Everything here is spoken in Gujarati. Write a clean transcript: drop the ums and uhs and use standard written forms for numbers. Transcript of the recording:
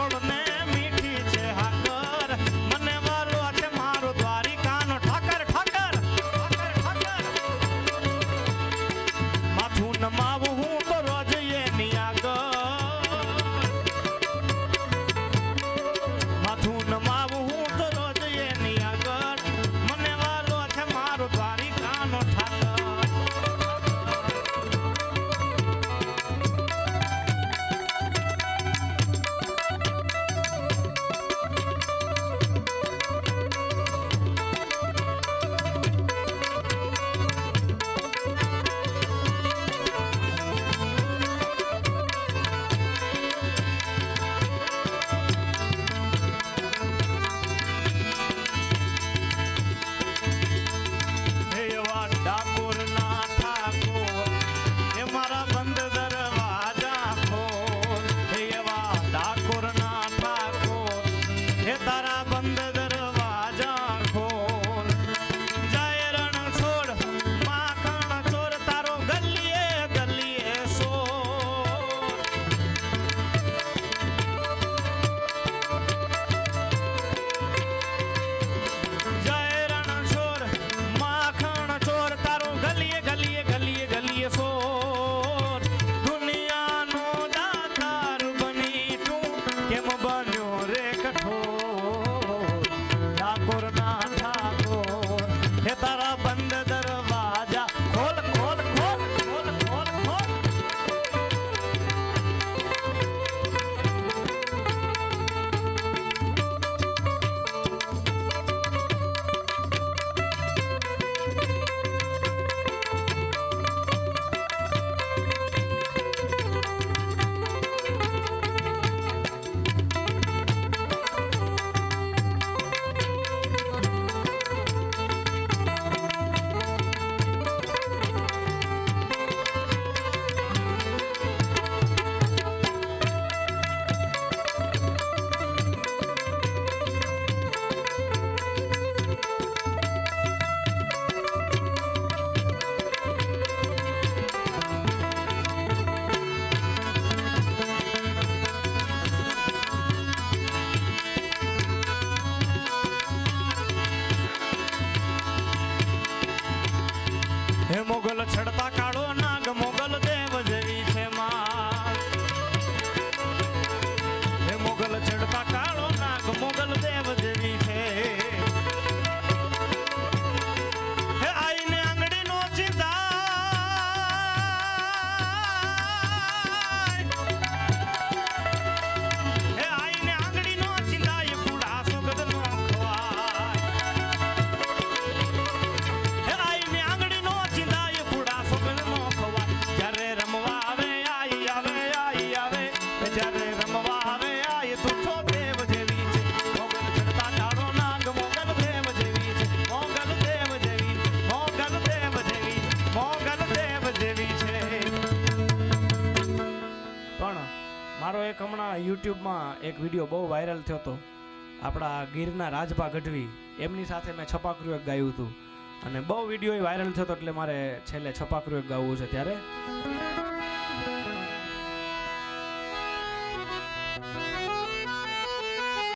ગોળ ને મીઠી છે હાકર મને વાલો છે મારો દ્વારિકાનો ઠાકર ઠાકર ઠાકર ઠાકર માથું નમાવું હું તો રોજ એની આગળ માથું નમાવું હું તો રોજ એની આગળ મને વાલો છે મારો દ્વારિકાનો ઠાકર હે મોગલ છડતા કાળો નાગ મોગલ દેવ જેવી છે માં હે મોગલ છડતા કાળો નાગ મોગલ દેવ જેવી છે હે આઈને આંગળી નો ચિંતાય હે આઈને આંગળી નો ચિંતાય પૂડા સુગદ નો ખવાય હે આઈને આંગળી નો મારો એક હમણાં યુટ્યુબમાં એક વિડીયો બહુ વાયરલ થયો હતો આપણા ગીરના રાજભા ગઢવી એમની સાથે મેં છપાકરું એક ગાયું હતું અને બહુ વિડીયો વાયરલ થયો હતો એટલે મારે છેલ્લે છપાકરું એક ગાવું છે ત્યારે